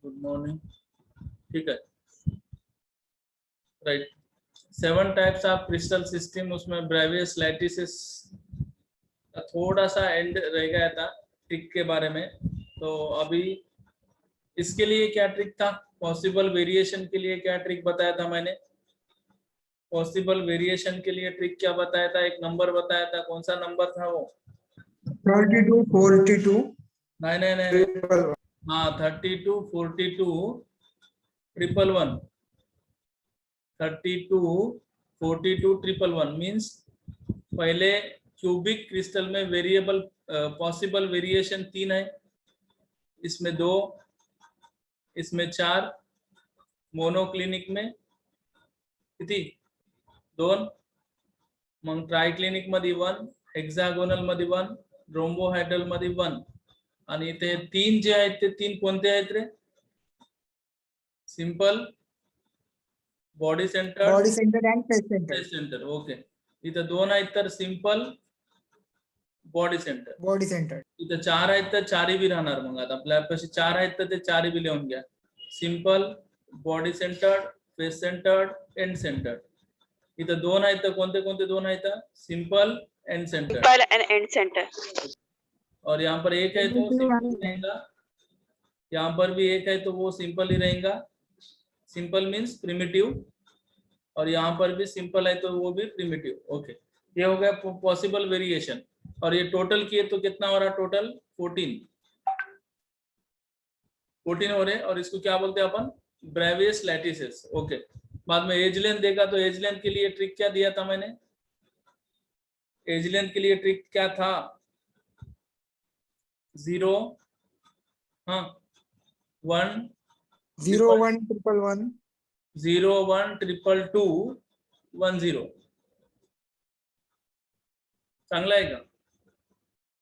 Good morning. ठीक है, right. 7 types of crystal system, उसमें ब्रेवियस लैटिसेस का थोड़ा सा एंड रह गया था ट्रिक के बारे में। तो अभी इसके लिए क्या ट्रिक था, पॉसिबल वेरिएशन के लिए क्या ट्रिक बताया था मैंने? पॉसिबल वेरिएशन के लिए ट्रिक क्या बताया था? एक नंबर बताया था, कौन सा नंबर था वो? 32, 42, नहीं, हाँ 32, 42, 111, 32, 42, 111 मीन्स पहले क्यूबिक क्रिस्टल में वेरिएबल पॉसिबल वेरिएशन 3 है, इसमें 2, इसमें 4, मोनोक्लिनिक में किती 2, मग ट्रायक्लिनिक मध्ये 1, हेक्सागोनल मध्ये 1, रोम्बोहायड्रल मध्ये 1, आणि ते 3 जे आहेत ते 3 कोणते आहेत रे? Simple, body centre and face center. Okay, इथं 2 आहेत तर सिंपल, बॉडी सेंटर. इथं 4 आहेत तर 4 बी राहणार. मग आता आपल्यापाशी 4 आहेत तर ते 4 बी लिहून घ्या. Simple, body centred, face centred, and centred. इथं 2 आहेत तर कोणते कोणते 2 आहेत? Simple and centre. और यहाँ पर एक है तो सिंपल रहेगा, यहाँ पर भी एक है तो वो सिंपल ही रहेगा. सिंपल मीन्स प्रिमिटिव, और यहाँ पर भी सिंपल है तो वो भी प्रिमिटिव. ओके, ये हो गया पॉसिबल वेरिएशन. और ये टोटल किए तो कितना हो रहा? टोटल 14 हो रहे. और इसको क्या बोलते हैं अपन? Bravais lattices. ओके, बाद में एज लेंथ देखा तो एज लेंथ के लिए ट्रिक क्या दिया था मैंने? एज लेंथ के लिए ट्रिक क्या था? 0, हाँ 1, 0, 1, 1, 0, 1, 2, 2, 1, 0. चांगला है का?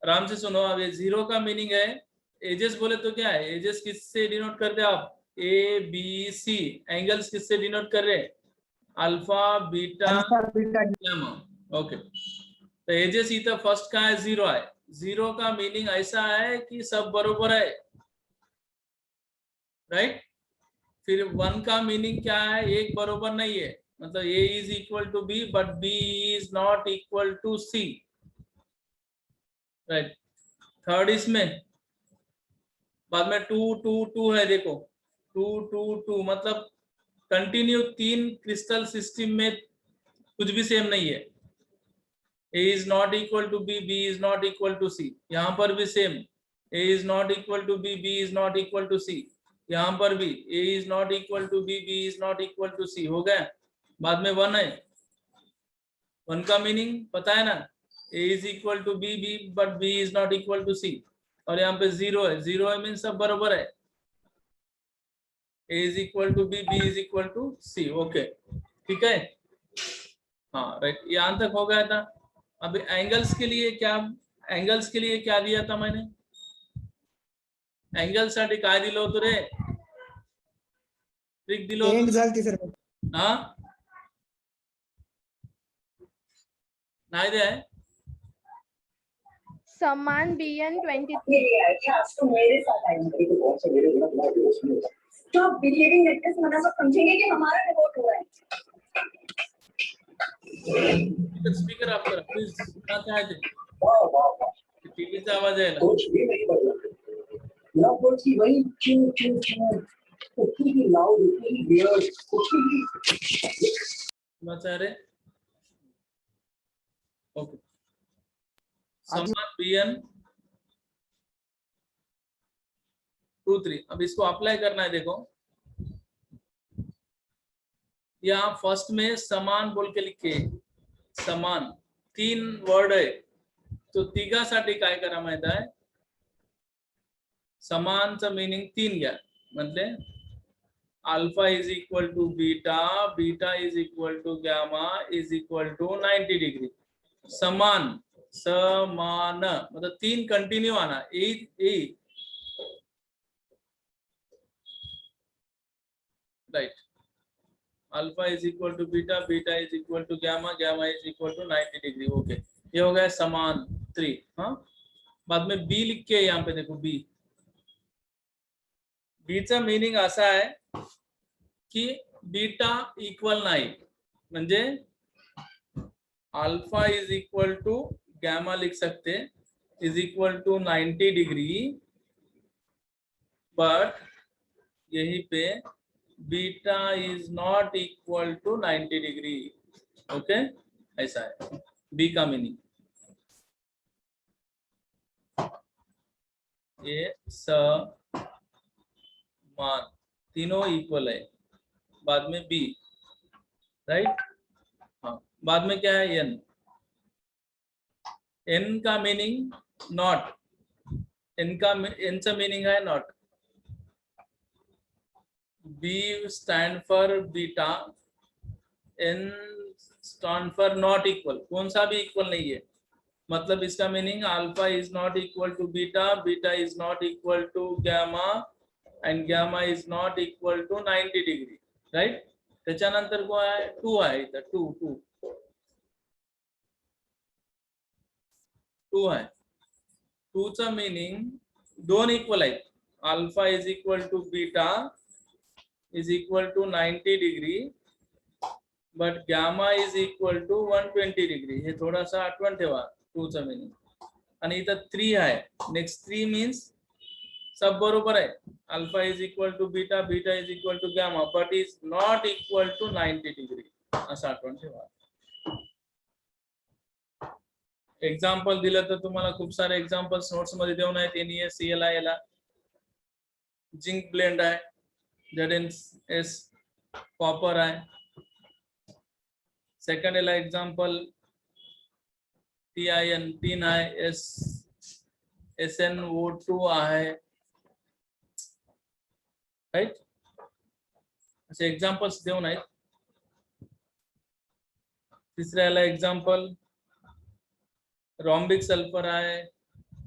आराम से सुनो. अब ये 0 का मीनिंग है, एजेस बोले तो क्या है? एजेस किससे डिनोट कर रहे आप? A B C. एंगल्स किससे डिनोट कर रहे? Alpha beta gamma. ओके, तो एजेस इथं फर्स्ट का है 0 आहे. 0 का मीनिंग ऐसा है कि सब बरोबर है, राइट. फिर 1 का मीनिंग क्या है? एक बरोबर नहीं है, मतलब A is equal to B but B is not equal to C, right. Third इसमें बाद में 2, 2, 2 है. देखो 2, 2, 2 मतलब कंटिन्यू 3 क्रिस्टल सिस्टम में कुछ भी सेम नहीं है. A is not equal to B, B is not equal to C. यहाँ पर भी same, A is not equal to B, B is not equal to C. यहाँ पर भी A is not equal to B, B is not equal to C. हो गया. बाद में 1 है. 1 का मीनिंग पता है ना? A is equal to B, B but B is not equal to C. और यहाँ पे 0 है. 0 है मीन सब बराबर है. A is equal to B, B is equal to C. Okay, ठीक है. हाँ राइट, यहाँ तक हो गया था. अब एंगल्स के लिए क्या दिया था मैंने? एंगल साठी काय दिलं होतं रे? ट्रिक दिलं होतं. हाँ नाही दे आहे. समान BN 23. तो मेरे साथ आएंगे तो बहुत से मेरे दोस्त तो आप बिलीविंग नेट के मना मत समझेंगे कि हमारा रिपोर्ट हुआ है. स्पीकर आप करा प्लीज. कहाँ है टीवी से आवाज है ना? कुछ भी नहीं बदला. लव वर्ड्स की वही क्यों क्यों क्यों उतनी ही लाउड, उतनी ही वियर्ड, उतनी ही बचा रहे. ओके, समान BN 2, 3. अब इसको अप्लाई करना है. देखो यहाँ फर्स्ट में समान बोल के लिखे. समान 3 वर्ड है, तो तिघासाठी काय करा माहित आहे? समानचं मीनिंग 3 घ्या. म्हणजे alpha is equal to beta, beta is equal to gamma is equal to 90 degree. समान मतलब 3 कंटिन्यू आना. ए right. Alpha is equal to beta, beta is equal to gamma, gamma is equal to 90 degree. Okay, ये हो गया समान 3. हाँ, बाद में बी लिख के यहाँ पे देखो. बी बीचा मीनिंग असा आहे की बीटा इक्वल नाही, म्हणजे alpha is equal to gamma लिख सकते is equal to 90 degree, but यहीं पे beta is not equal to 90 degree. Okay, ऐसा है बी का मीनिंग। ये समान, तीनों इक्वल है, बाद में बी, राइट। हाँ, बाद में क्या है एन, एन का मीनिंग नॉट, एन चा मीनिंग है not. B stand for beta, N stand for not equal, कौन सा भी इक्वल नहीं है, मतलब इसका meaning alpha is not equal to beta, beta is not equal to gamma and gamma is not equal to 90 degree, right. त्याच्यानंतर काय आहे, टू आहे इथं, टू टू टू आहे, टू चा मीनिंग दोन इक्वल आहेत, alpha is equal to beta is equal to 90 degree, but gamma is equal to 120 degree. हे थोडासा आठवण ठेवा टू चा मीनिंग। आणि इथं 3 आहे, नेक्स्ट 3 मीन्स सब बरोबर आहे, alpha is equal to beta, beta is equal to gamma, but is not equal to 90 degree, असं आठवण ठेवा। एक्झाम्पल दिलं तर तुम्हाला खूप सारे एक्झाम्पल्स नोट्स मध्ये देऊन आहेत, NeSeL ला झिंक ब्लेंड आहे, ZnS कॉपर आहे, सेकंड याला एक्झाम्पल TiN 3 आहे, SnO2 आहे, राइट। असे एक्झाम्पल्स देऊन आहेत। तिसऱ्याला एक्झाम्पल रॉम्बिक सल्फर आहे,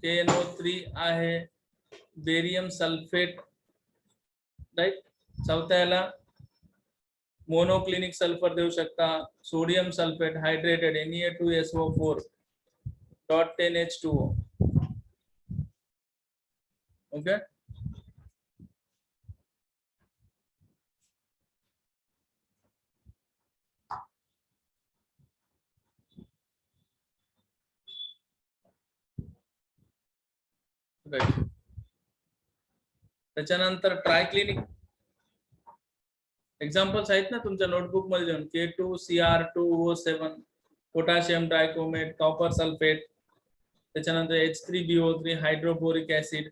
KNO3 आहे, बेरियम सल्फेट, राइट। चौथ्याला मोनोक्लिनिक सल्फर देऊ शकता, sodium sulphate hydrated Na2SO4 .10H2O, okay. Right, त्याच्यानंतर ट्रायक्लिनिक एक्झाम्पल्स आहेत ना तुमच्या नोटबुक मध्ये देऊन, K2Cr2O7, potassium dichromate, copper sulphate, त्याच्यानंतर H3BO3 हायड्रोबोरिक ऍसिड,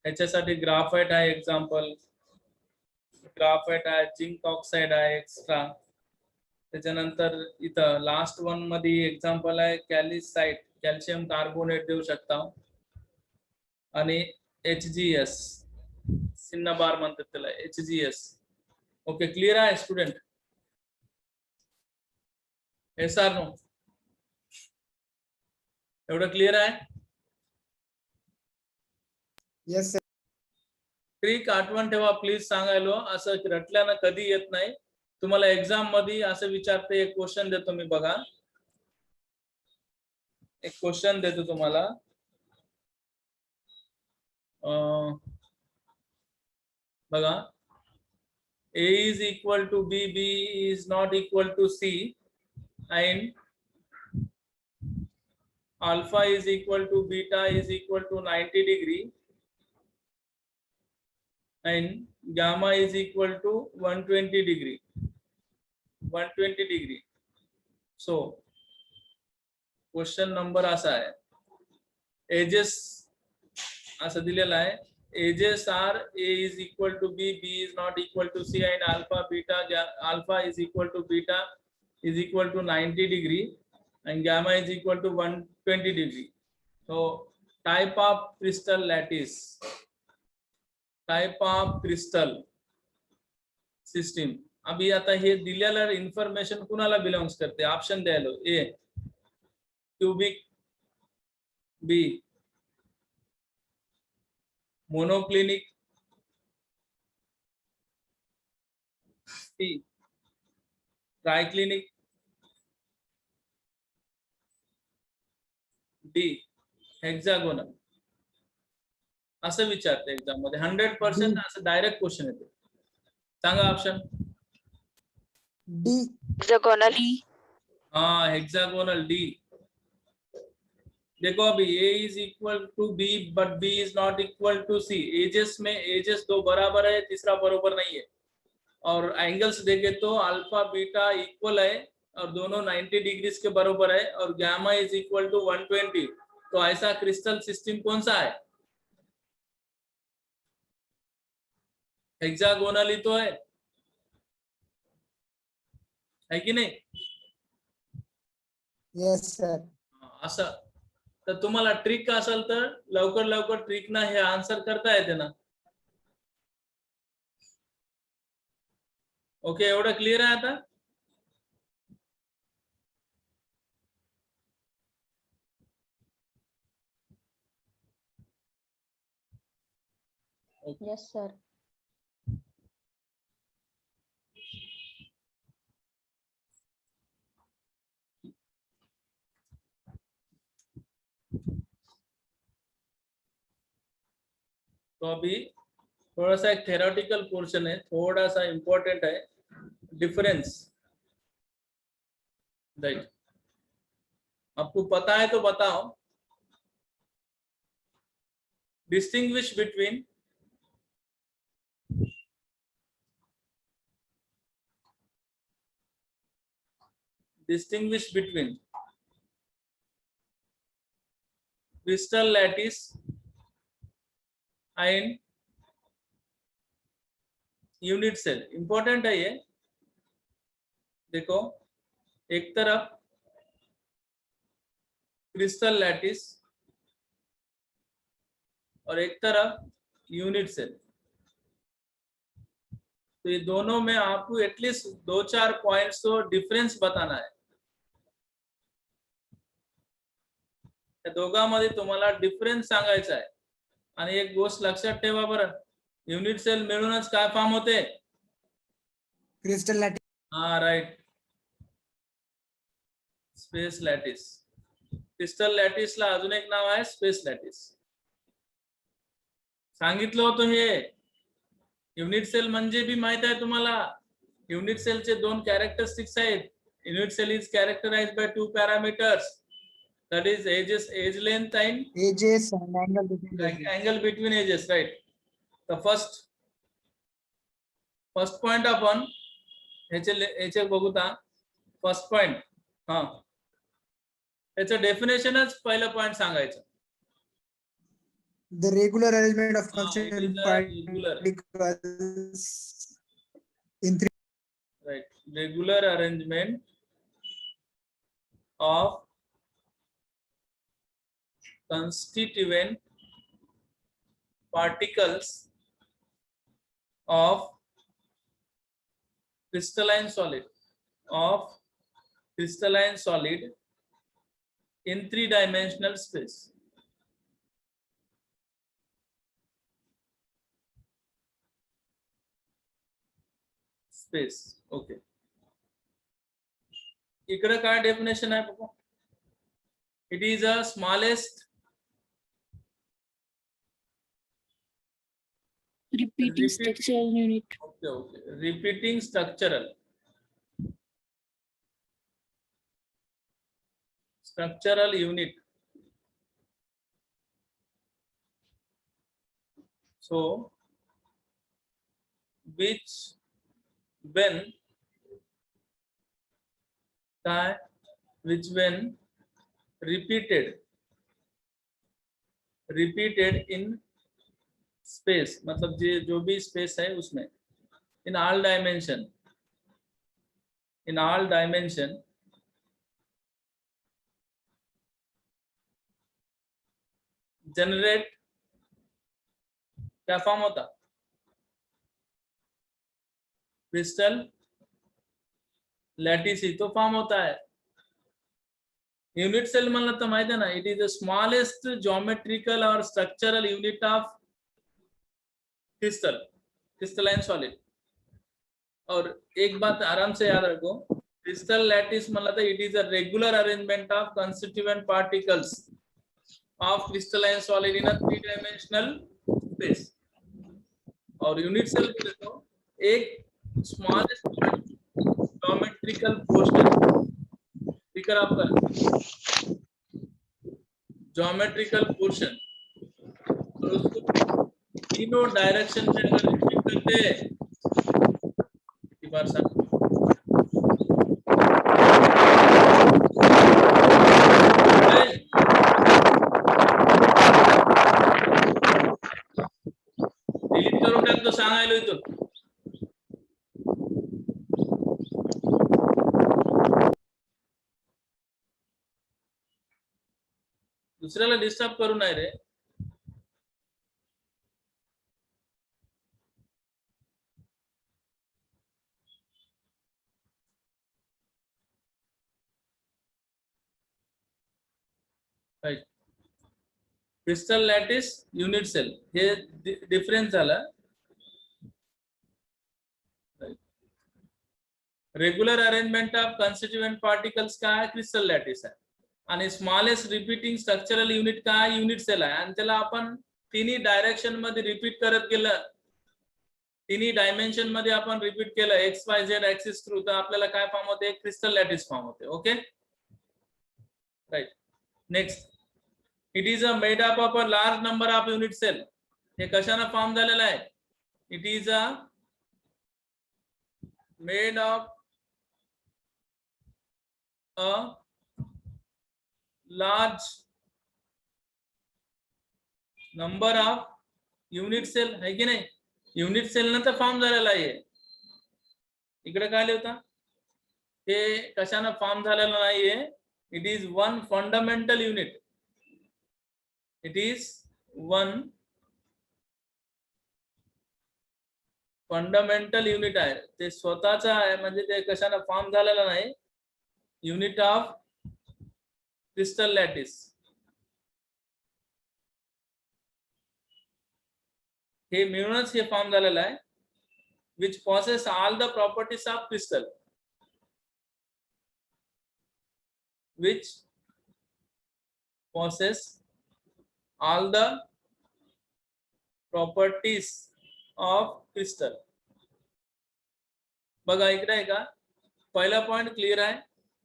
ह्याच्यासाठी ग्राफाइट आहे एक्झाम्पल, ग्राफाइट आहे, झिंक ऑक्साइड आहे एक्स्ट्रा। त्याच्यानंतर इथं लास्ट वन मध्ये एक्झाम्पल आहे कॅल्साइट, कॅल्शियम कार्बोनेट देऊ शकता, आणि HGS सिन्नाबार म्हणतात त्याला, HGS। ओके, क्लियर आहे स्टुडंट? SR नो एवढं क्लियर आहे? Yes, sir. ट्रिक आठवण ठेवा प्लीज, सांगायलो असं रटल्यानं कधी येत नाही तुम्हाला। एक्झाम मध्ये असं विचारते, एक क्वेश्चन देतो मी, बघा एक क्वेश्चन देतो तुम्हाला, बघा, A is equal to B, B is not equal to C, and alpha is equal to beta is equal to 90 degree, and gamma is equal to 120 degree, 120 degree. So question number असा आहे, axes असं दिलेला आहे, axes are A is equal to B, B is not equal to C, and alpha is equal to beta is equal to 90 degree, and gamma is equal to 120 degree. So type of crystal lattice, type of crystal system. अभी आता हे दिलेलं information कुणाला belongs करते, option द्यायलो, A cubic, B monoclinic, C triclinic, D hexagonal. असं विचारते exam मध्ये 100% असं डायरेक्ट क्वेश्चन येते. सांगा ऑप्शन. D. Hexagonal. हाँ हेक्सागोनल डी. देखो अभी A is equal to B but B is not equal to C. Axes में एजेस दो बराबर है, तीसरा बराबर नहीं है. और एंगल्स देखे तो अल्फा बीटा इक्वल है और दोनों 90 डिग्रीज के बराबर है और गामा इज इक्वल टू 120. तो ऐसा क्रिस्टल सिस्टम कौन सा है? हेक्सागोनल ही तो है कि नाही? Yes, sir. असं तर तुम्हाला ट्रिक असेल तर लवकर लवकर ट्रिक ना हे आन्सर करता येते ना. ओके, एवढं क्लिअर आहे आता. Yes, sir. तो अभी थोड़ा सा एक थेरोटिकल पोर्शन है, थोड़ा सा इंपॉर्टेंट है. Difference, right. आपको पता है तो बताओ. Distinguish between crystal lattice and unit cell. Important है ये. देखो एक तरफ क्रिस्टल लैटिस और एक तरफ यूनिट सेल. तो ये दोनों में आपको एटलीस्ट 2-4 पॉइंट्स तो डिफरेंस बताना है. त्या दोघांमध्ये तुम्हाला डिफरन्स सांगायचा आहे. आणि एक गोष्ट लक्षात ठेवा बरं, युनिट सेल मिळूनच काय फॉर्म होते? Crystal lattice. हा राईट, स्पेस लॅटिस. क्रिस्टल लॅटिसला अजून एक नाव आहे स्पेस लॅटिस. सांगितलं होतं हे. युनिट सेल म्हणजे बी माहित आहे तुम्हाला. युनिट सेलचे दोन कॅरेक्टरिस्टिक्स आहेत. Unit cell is characterized by 2 parameters, that is age length and Edges and angle between edges. angle between edges, right? The first point आपण ह्याचे बघूता. फर्स्ट पॉइंट, हा त्याचं डेफिनेशनच पहिलं पॉइंट सांगायचं. The regular arrangement of it constituent is a regular. particles in three. Right, regular arrangement of constituent particles of crystalline solid in 3-dimensional space. Okay. इकडे काय definition आहे बघू. It is a smallest Repeating structural unit. Okay. Repeating structural unit. So which when repeated in space, मतलब जो भी space है उसमें, in all dimension generate क्या फॉर्म होता? क्रिस्टल लॅटिस ही तो फॉर्म होता है. यूनिट सेल म्हणलं तर माहिती आहे ना, it is the smallest geometrical और structural unit of crystalline solid. और एक बात आराम से याद रखो, क्रिस्टल लैटिस मतलब it is a regular arrangement of constituent particles of crystalline solid in a 3-dimensional space. और यूनिट सेल को देखो, एक स्मॉलेस्ट ज्योमेट्रिकल पोर्शन, फिगर आपका ज्योमेट्रिकल पोर्शन, और उसको तीनों डायरेक्शन में अगर रिपीट करते हैं, एक बार साथ डिलीट करून टाक तो सांगायलो इथून। दुसऱ्याला डिस्टर्ब करू नाही रे। क्रिस्टल लॅटिस, युनिट सेल, हे डिफरन्स झाला। Regular arrangement of constituent particles का आहे, क्रिस्टल लॅटिस आहे। आणि स्मॉलेस्ट रिपीटिंग स्ट्रक्चरल युनिट का आहे, युनिट सेल आहे। आणि त्याला आपण तिन्ही डायरेक्शन मध्ये रिपीट करत गेलं, तिन्ही डायमेन्शन मध्ये आपण रिपीट केलं X Y Z axis through, तर आपल्याला काय फॉर्म होते, क्रिस्टल लॅटिस फॉर्म होते। Okay right. Next, it is a made up of a large number of unit cell. हे कशाने फॉर्म झालेला आहे, it is a made of a large number of unit cell, है की नाही, unit cell नंतर form झालेला आहे। इकडे काय लिहिता, हे कशाने फॉर्म झालेला नाहीये, it is one fundamental unit, it is one fundamental unit आहे, ते स्वतःचा आहे, म्हणजे ते कशाने फॉर्म झालेला नाही, युनिट ऑफ क्रिस्टल लॅटिस। हे मिळूनच हे फॉर्म झालेला आहे, which possess all the properties of crystal, which possess all the properties of crystal। बघा इकडे आहे का, पहिला पॉइंट क्लियर आहे,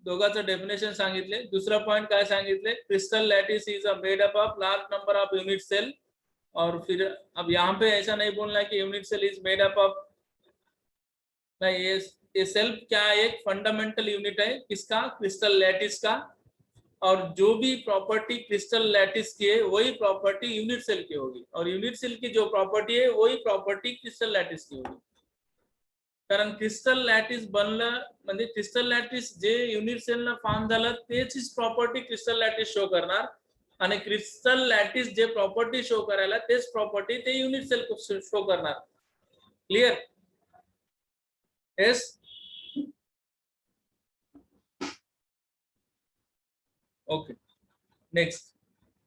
दोघांचं डेफिनेशन सांगितले। दुसरा पॉइंट काय सांगितले, crystal lattice is a made up of large number of unit cell. और फिर अब यहाँ पे ऐसा नहीं बोलना है कि unit cell is made up of, नहीं, ये सेल्फ क्या है, एक फंडामेंटल यूनिट है किसका, क्रिस्टल लैटिस का। और जो भी प्रॉपर्टी क्रिस्टल लैटिस की है वही प्रॉपर्टी यूनिट सेल की होगी, और यूनिट सेल की जो प्रॉपर्टी है वही प्रॉपर्टी क्रिस्टल लैटिस की होगी। कारण क्रिस्टल लॅटिस बनलं म्हणजे क्रिस्टल लॅटिस जे युनिट सेलला फॉर्म झालं तेच प्रॉपर्टी क्रिस्टल लॅटिस शो करणार, आणि क्रिस्टल लॅटिस जे प्रॉपर्टी शो करायला तेच प्रॉपर्टी ते युनिट सेल शो करणार। Clear? Yes, okay. Next,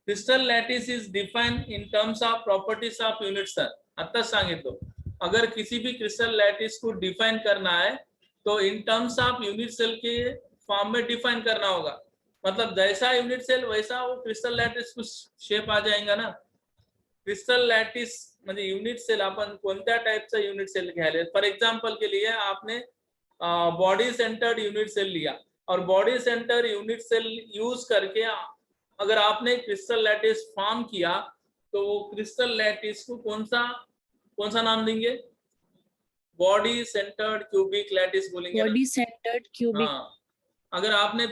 crystal lattice is defined in terms of properties of unit cell. आता सांगितलं, अगर किसी भी क्रिस्टल लैटिस को डिफाइन करना है तो in terms of unit cell के फॉर्म में डिफाइन करना होगा। मतलब जैसा यूनिट सेल वैसा वो क्रिस्टल लैटिस को शेप आ जाएगा ना। क्रिस्टल लैटिस म्हणजे यूनिट सेल आपण कोणत्या टाइपचा यूनिट सेल घ्यायला, फॉर एग्जांपल के लिए आपने बॉडी सेंटर्ड यूनिट सेल लिया, और body centre unit cell use करके अगर आपने क्रिस्टल लैटिस फॉर्म किया, तो वो क्रिस्टल लैटिस को कौन सा नाम देंगे, बॉडी सेंटर्ड क्यूबिक लैटिस बोलेंगे। Body centred cubic. हाँ, अगर आपने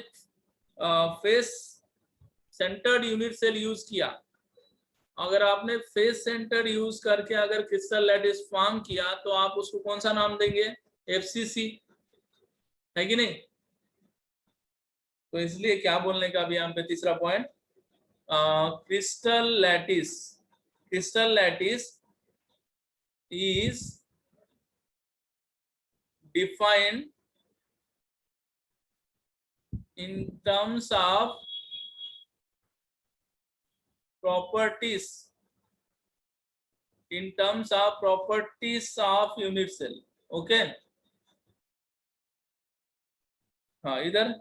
face centred unit cell use किया, अगर आपने फेस सेंटर यूज करके अगर क्रिस्टल लैटिस फॉर्म किया, तो आप उसको कौन सा नाम देंगे, एफसीसी, है कि नहीं। तो इसलिए क्या बोलने का अभी यहाँ पे तीसरा point, crystal lattice is defined in terms of properties of unit cell। Okay, हाँ, इधर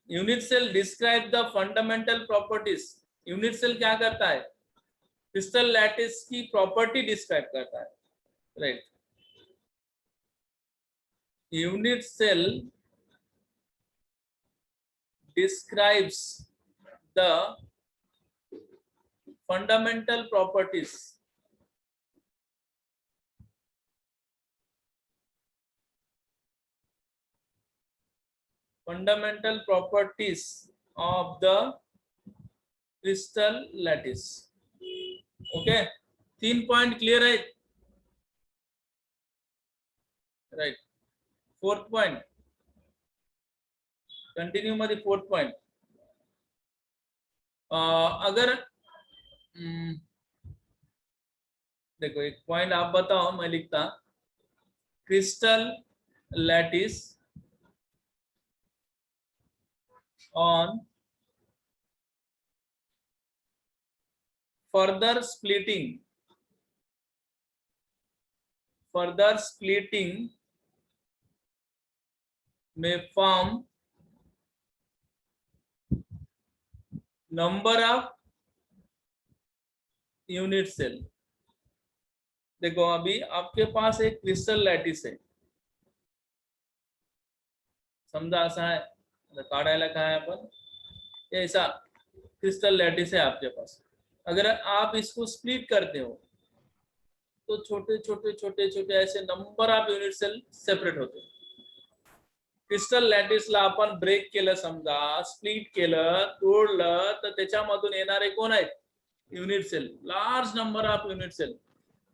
unit cell describe the fundamental properties. Unit cell क्या करता है, क्रिस्टल लैटिस की प्रॉपर्टी डिस्क्राइब करता है, right. Unit cell describes the fundamental properties of the crystal lattice. Okay, 3 point clear है, right. 4th point, continue मध्ये 4th पॉइंट. अगर देखो एक पॉइंट आप बताओ, मैं लिखता crystal lattice on further splitting में form number of unit cell. देखो अभी आपके पास एक क्रिस्टल लॅटिस आहे, समजा असा है, काढायला काय आपण, ऐसा क्रिस्टल लॅटिस है आपके पास. अगर आप इसको स्प्लिट करते हो तो छोटे छोटे छोटे छोटे ऐसे number of unit cell separate होते. क्रिस्टल लॅटिसला आपण ब्रेक केलं, समजा स्प्लिट केलं, तोडलं, तर त्याच्यामधून येणारे कोण आहेत, unit cell, large number of unit cell.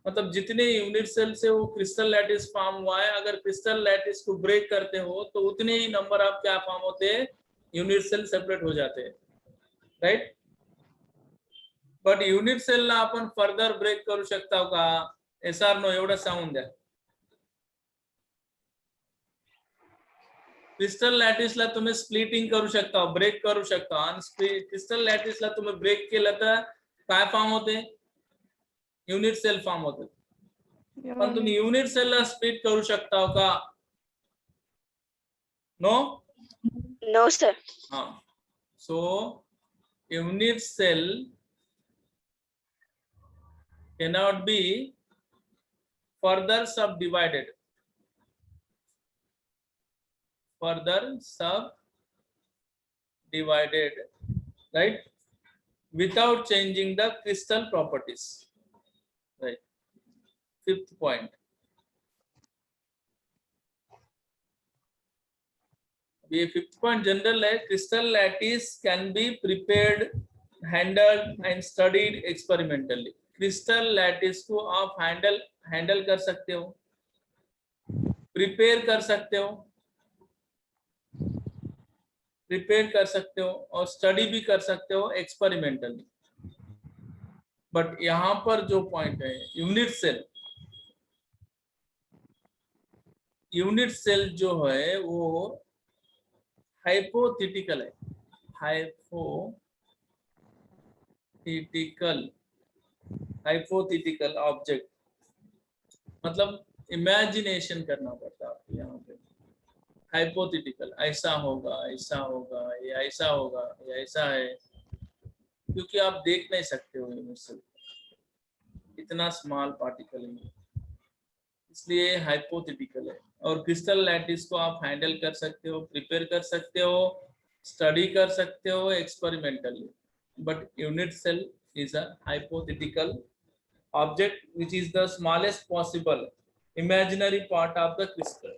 मतलब जितने यूनिट सेल से वो क्रिस्टल लैटिस फॉर्म हुआ है, अगर क्रिस्टल लैटिस को ब्रेक करते हो तो उतने ही नंबर ऑफ क्या फॉर्म होते हैं, यूनिट सेल सेपरेट हो जाते हैं, राइट. बट युनिट सेलला आपण फर्दर ब्रेक करू शकता का, एसआर नो, एवढं सांगून द्या. क्रिस्टल लॅटिसला तुम्ही स्प्लिटिंग करू शकता, ब्रेक करू शकता, आणि क्रिस्टल लॅटिसला तुम्ही ब्रेक केलं तर काय फॉर्म होते, युनिट सेल फॉर्म होते. पण तुम्ही युनिट सेलला स्प्लिट करू शकता का, नो. No, sir. हाँ, so unit cell cannot be further subdivided right, without changing the crystal properties, right. 5th point, ये 5th point जनरल है. Crystal lattice can be prepared, handled and studied experimentally. Crystal lattice को आप handle कर सकते हो, prepare कर सकते हो, और स्टडी भी कर सकते हो एक्सपेरिमेंटली. बट यहाँ पर जो पॉइंट है, यूनिट सेल जो है वो हाइपोथेटिकल है, हाइपोथेटिकल ऑब्जेक्ट, मतलब इमेजिनेशन करना पड़ता है आपको यहाँ पे. हाइपोथेटिकल, ऐसा होगा, ऐसा होगा, ये ऐसा होगा, ये ऐसा है, क्योंकि आप देख नहीं सकते हो यूनिट सेल, इतना स्मॉल पार्टिकल है, इसलिए हाइपोथेटिकल है. और क्रिस्टल लैटिस को आप हैंडल कर सकते हो, प्रिपेयर कर सकते हो, स्टडी कर सकते हो experimentally. But unit cell is a hypothetical object which is the smallest possible imaginary part of the crystal.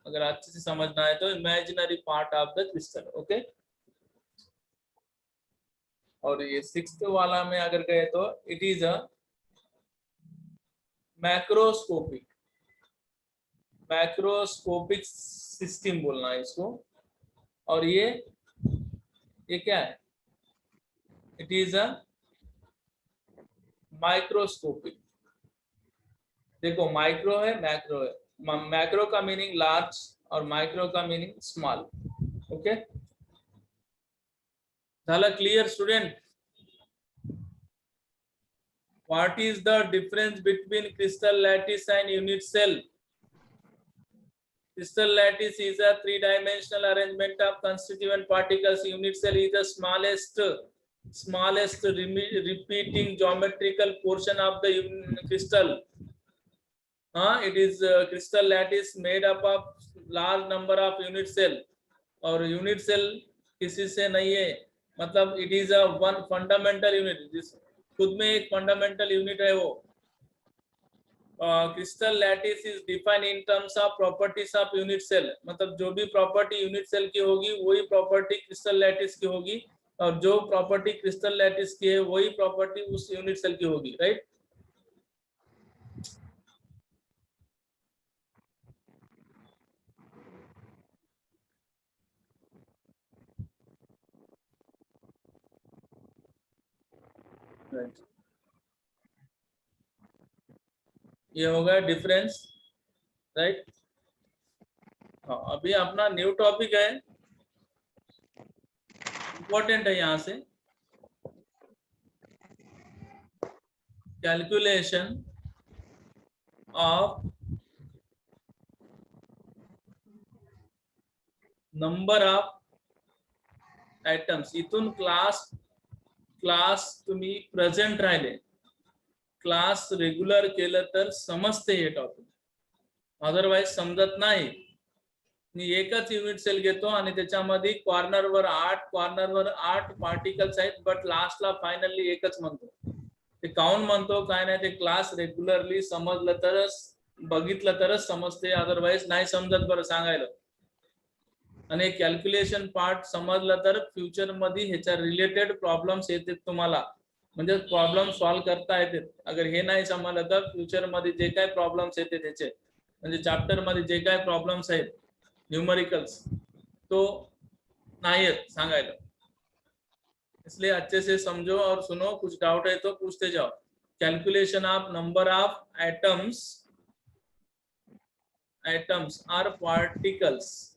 अगर अच्छे से समझना है तो imaginary part of the crystal, okay. और ये 6th वाला में अगर गए तो it is a macroscopic system बोलना है इसको. और ये क्या है, it is a माइक्रोस्कोपिक. देखो माइक्रो है, मैक्रो है. मैक्रो का मीनिंग लार्ज और माइक्रो का मीनिंग स्मॉल, ओके. झालं clear student. What is the difference between crystal lattice and unit cell? Crystal lattice is a 3-dimensional arrangement of constituent particles. Unit cell is the smallest smallest repeating geometrical portion of the crystal. It is crystal lattice made up of large number of unit cell. और unit cell किसी से नहीं है, मतलब it is a one fundamental unit, जिस खुद में एक फंडामेंटल यूनिट है वो. Crystal lattice is defined in terms of properties of unit cell, मतलब जो भी प्रॉपर्टी यूनिट सेल की होगी वही प्रॉपर्टी क्रिस्टल लैटिस की होगी, और जो प्रॉपर्टी क्रिस्टल लैटिस की है वही प्रॉपर्टी उस यूनिट सेल की होगी. राइट. ये होगा डिफरेंस. राइट. हाँ, अभी अपना न्यू टॉपिक है, इंपॉर्टेंट है यहां से. Calculation of number of items. इथून क्लास तुम्ही प्रेझेंट राहिले, क्लास रेग्युलर केलं तर समजते हे टॉपिक, अदरवाइज समजत नाही. मी एकच युनिट सेल घेतो आणि त्याच्यामध्ये कॉर्नरवर 8 पार्टिकल्स आहेत, बट लास्टला फायनली एकच म्हणतो. ते काउन म्हणतो काय नाही, ते क्लास रेग्युलरली समजलं तरच, बघितलं तरच समजते, अदरवाइज नाही समजत. बरं सांगायला, आणि कॅल्क्युलेशन पार्ट समजलं तर फ्युचर मध्ये ह्याच्या रिलेटेड प्रॉब्लेम्स येतात तुम्हाला, म्हणजे प्रॉब्लेम सॉल्व्ह करता येतात. अगर हे नाही समजलं तर फ्युचर मध्ये जे काय प्रॉब्लेम्स येते त्याचे, म्हणजे चॅप्टर मध्ये जे काय प्रॉब्लेम्स आहेत न्यूमेरिकल्स, तो नहीं है सांगायला. इसलिए अच्छे से समझो और सुनो, कुछ डाउट है तो पूछते जाओ. Calculation of number of items or particles.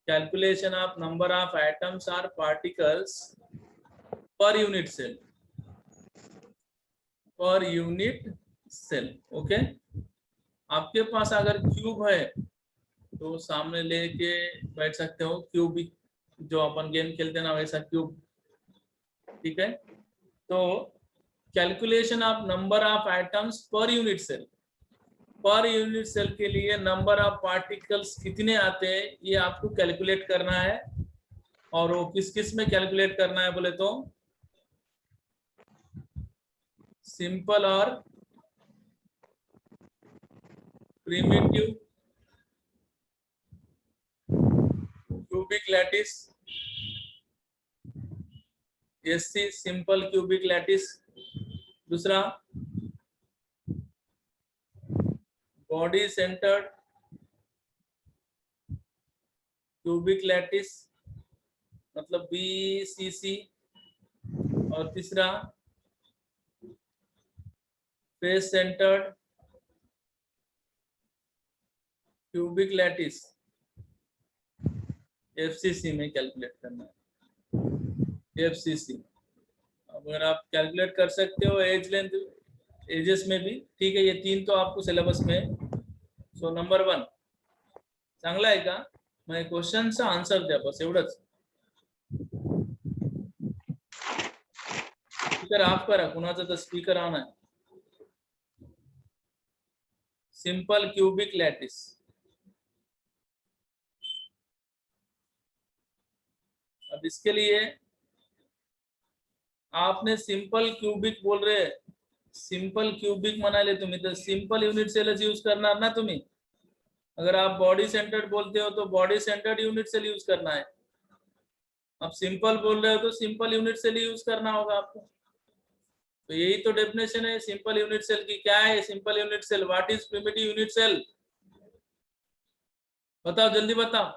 Calculation of number of items or particles per unit cell. Per unit cell. Okay. आपके पास अगर क्यूब है तो सामने लेके बैठ सकते हो, क्यूबिक जो अपन गेम खेलते हैं ना वैसा क्यूब. ठीक है. तो calculation of number of items per unit cell. Per unit cell के लिए नंबर ऑफ पार्टिकल्स कितने आते हैं ये आपको कैलकुलेट करना है. और वो किस किस में कैलकुलेट करना है बोले तो सिंपल और primitive cubic lattice. SC simple cubic lattice. दूसरा बॉडी सेंटर्ड क्यूबिक लैटिस, मतलब BCC. और तीसरा face centred cubic lattice, FCC में कैलकुलेट करना है. FCC अगर आप कैलकुलेट कर सकते हो एज लेंथ एजेस में भी, ठीक है. ये तीन तो आपको सिलेबस में. सो नंबर 1 चांगला आहे का? मग क्वेश्चनचा आन्सर द्या, बस एवढंच. स्पीकर ऑफ करा, कुणाचा तर स्पीकर ऑन आहे. Simple cubic lattice. अब इसके लिए आपने सिंपल क्यूबिक बोल रहे, सिंपल क्यूबिक म्हणाले तुम्ही, तर सिंपल युनिट सेलच यूज करणार ना तुम्ही. अगर आप बॉडी सेंटर्ड बोलते हो तो body centred unit cell use करना है. आप सिंपल बोल रहे हो तो सिंपल यूनिट सेल यूज करना होगा आपको. तो यही तो डेफिनेशन है सिंपल यूनिट सेल की. क्या है simple unit cell? What is primitive unit cell? बताओ, जल्दी बताओ.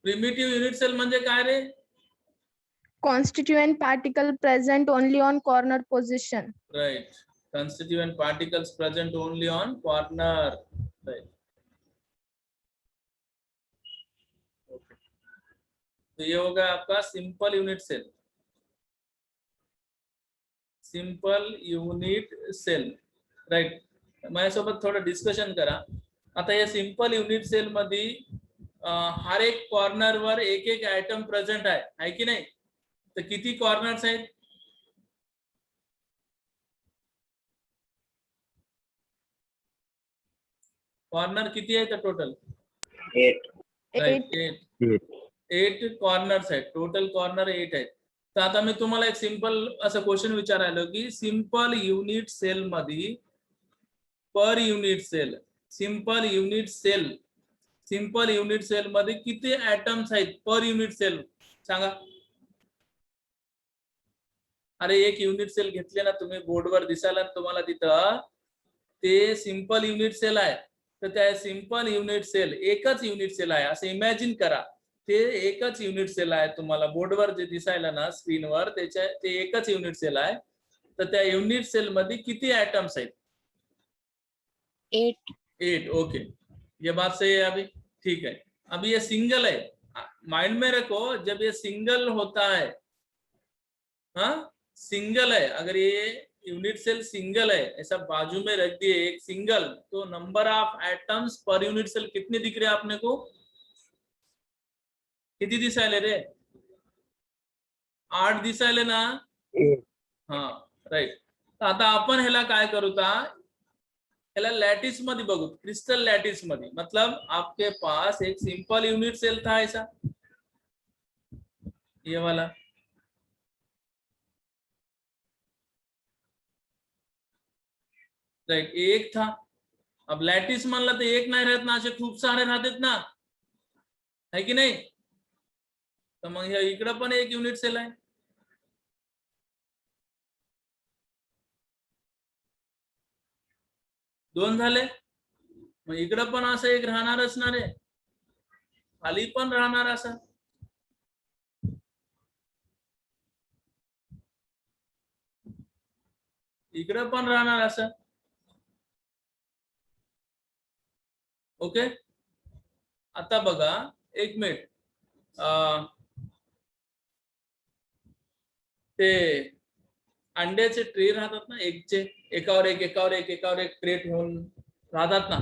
प्रिमिटिव यूनिट सेल म्हणजे काय रे? Constituent particle present only on corner position. Right. Constituent particles present only on corner. Right. Okay. तो ये होगा आपका simple unit cell. Simple unit cell. Right. माझ्यासोबत थोडं डिस्कशन करा. आता या सिंपल युनिट सेल मध्ये हर एक कॉर्नर वर एक एक आयटम प्रेझेंट आहे की नाही? तर किती कॉर्नर्स आहेत? कॉर्नर किती आहेत टोटल? 8. राईट, 8. 8 कॉर्नर्स आहेत. टोटल कॉर्नर 8 आहेत. तर आता मी तुम्हाला एक सिंपल असं क्वेश्चन विचारायलो की सिंपल युनिट सेल मध्ये per unit cell, simple unit cell मध्ये किती ऍटम्स आहेत पर युनिट सेल सांगा. अरे एक युनिट सेल घेतले ना तुम्ही, बोर्डवर दिसायला तुम्हाला तिथं ते सिंपल युनिट सेल आहे. तर त्या सिंपल युनिट सेल एकच युनिट सेल आहे असं इमॅजिन करा. ते एकच युनिट सेल आहे, तुम्हाला बोर्डवर जे दिसायला ना स्क्रीनवर ते एकच युनिट सेल आहे. तर त्या युनिट सेल मध्ये किती ऍटम्स आहेत? 8. 8. ओके, ये बात सही है अभी, ठीक है. अभी ये सिंगल है, माइंड में रखो जब ये सिंगल होता है, हाँ सिंगल है, अगर ये यूनिट सेल सिंगल है ऐसा बाजू में रख दिए एक सिंगल, तो number of atoms per unit cell कितने दिख रहे आपने को? किती दिसायले रे? 8 दिसायले ना? हाँ राईट. आता आपण ह्याला काय करूता, ह्याला लॅटिस मध्ये बघू, क्रिस्टल लॅटिस मध्ये. मतलब आपके पास एक सिंपल यूनिट सेल था ऐसा, ये वाला, राइट, एक था. अब लॅटिस म्हणला तर एक नाही राहत ना, असे खूप सारे राहतात ना, है की नाही? तर मग ह्या इकडं पण एक युनिट सेल आहे. दोन झाले. मग इकडं पण असं एक राहणारच ना रे, खाली पण राहणार असं. इकडं पण राहणार असं. ओके, आता बघा एक मिनिट, ते अंड्याचे ट्रे राहतात ना, एगचे, एकावर एक एकावर एक एकावर एक ट्रे ठेवून राहतात ना,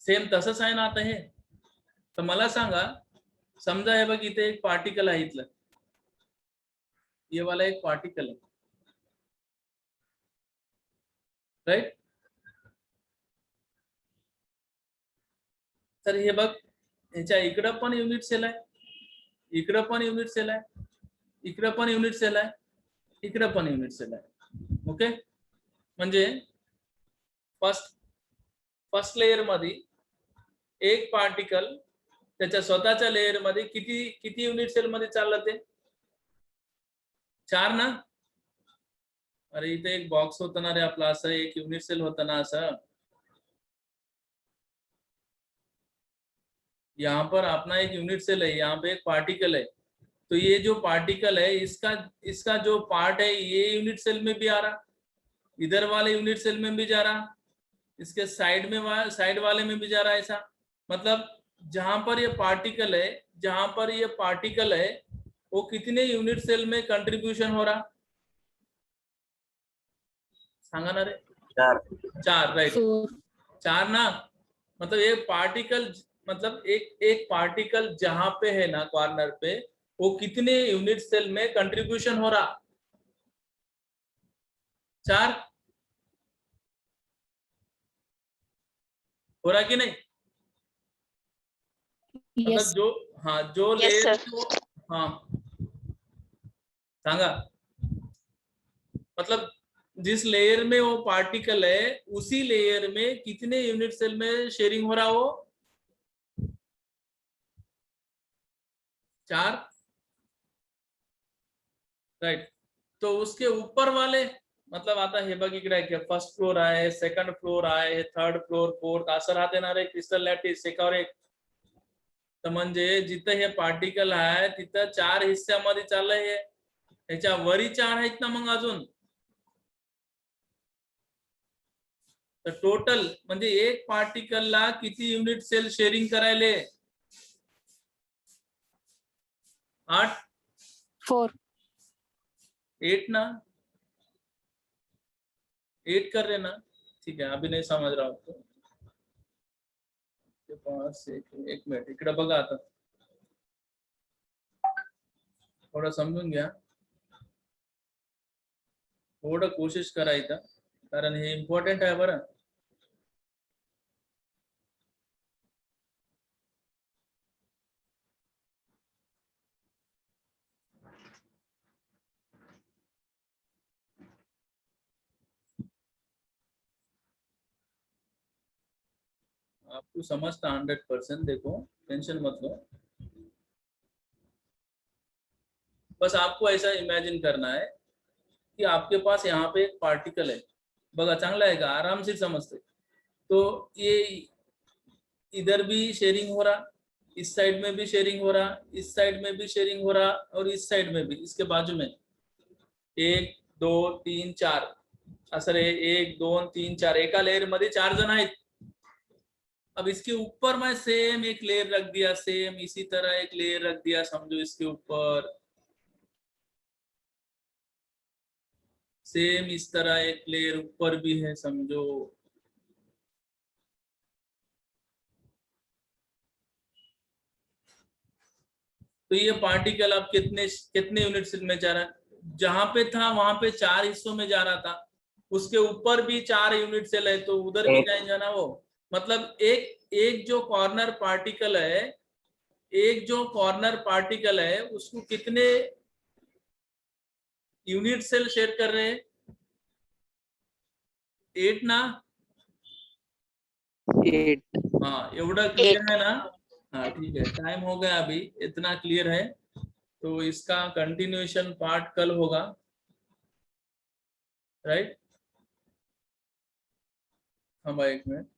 सेम तसंच आहे ना आता हे. तर मला सांगा, समजा हे बघ इथे एक पार्टिकल आहे, इथलं ये वाला एक पार्टिकल आहे, राईट. तर हे बघ ह्याच्या इकडं पण युनिट सेल आहे, इकडं पण युनिट सेल आहे, इकडं पण युनिट सेल आहे, इकडं पण युनिट सेल आहे. ओके, म्हणजे फर्स्ट लेयर मध्ये एक पार्टिकल त्याच्या स्वतःच्या लेयर मध्ये किती युनिट सेल मध्ये चाललं ते? 4 ना. अरे इथे एक बॉक्स होता ना रे आपला, असं एक युनिट सेल होता ना असं. यहाँ पर अपना एक यूनिट सेल है, यहाँ पे एक पार्टिकल है. तो ये जो पार्टिकल है इसका जो पार्ट है ये यूनिट सेल में भी आ रहा, इधर वाले यूनिट सेल में भी जा रहा, इसके साइड वाले में भी जा रहा है. ऐसा मतलब जहां पर ये पार्टिकल है वो कितने यूनिट सेल में कंट्रीब्यूशन हो रहा सांगा ना रे? 4 राइट, 4 ना. मतलब एक पार्टिकल, मतलब एक पार्टिकल जहां पे है ना कॉर्नर पे, वो कितने यूनिट सेल में कंट्रीब्यूशन हो रहा? 4 हो रहा कि नहीं? मतलब जो Yes, लेयर sir. को, हाँ सांगा, मतलब जिस लेयर में वो पार्टिकल है उसी लेयर में कितने यूनिट सेल में शेयरिंग हो रहा हो? 4 राइट. तो उसके ऊपर वाले, मतलब आता हे बघ इकडे आहे, फर्स्ट फ्लोर आहे, सेकंड फ्लोर आहे, थर्ड फ्लोर, फोर्थ, असं राहते ना रे क्रिस्टल लॅटिस एकावर एक. तर म्हणजे जिथं हे पार्टिकल आहे तिथं 4 हिस्स्यामध्ये चाललंय हे, ह्याच्या वरी 4 आहेत ना मग अजून. तर टोटल म्हणजे एक पार्टिकलला किती युनिट सेल शेअरिंग करायले? 8. 4. 8 ना, 8 कर रहे ना. ठीक है, अभी नहीं समझ रहा हूँ तो आपके पास एक मिनिट इकडे बघा आता थोडं समजून घ्या, थोडं कोशिश करा इथं, कारण हे इम्पॉर्टंट आहे बरं. आपको समझता 100%. देखो टेंशन मत लो, बस आपको ऐसा इमेजिन करना है कि आपके पास यहाँ पे एक पार्टिकल है. बघा चांगला आहे का, आराम से समझते. तो ये इधर भी शेयरिंग हो रहा, इस साइड में भी शेयरिंग हो रहा, इस साइड में भी शेयरिंग हो रहा, और इस साइड में भी, इसके बाजू में 1 2 3 4 असं रे 1 2 3 4 एका लेयर मध्ये 4 जण आहेत. अब इसके ऊपर मैं सेम एक लेयर रख दिया, सेम इसी तरह एक लेयर रख दिया, समझो इसके ऊपर सेम इस तरह एक लेयर ऊपर भी है समझो. तो ये पार्टिकल अब कितने कितने यूनिट्स में जा रहा है, जहां पे था वहां पे 4 हिस्सों में जा रहा था, उसके ऊपर भी 4 यूनिट सेल है तो उधर भी जाएगा ना वो. मतलब एक जो कॉर्नर पार्टिकल है, एक जो कॉर्नर पार्टिकल है उसको कितने यूनिट सेल शेयर कर रहे हैं, 8 ना. 8. हाँ एवढा क्लियर है ना. हाँ ठीक है, टाइम हो गया अभी, इतना क्लियर है. तो इसका कंटिन्यूएशन पार्ट कल होगा, राइट. हाँ भाई एक मिनट.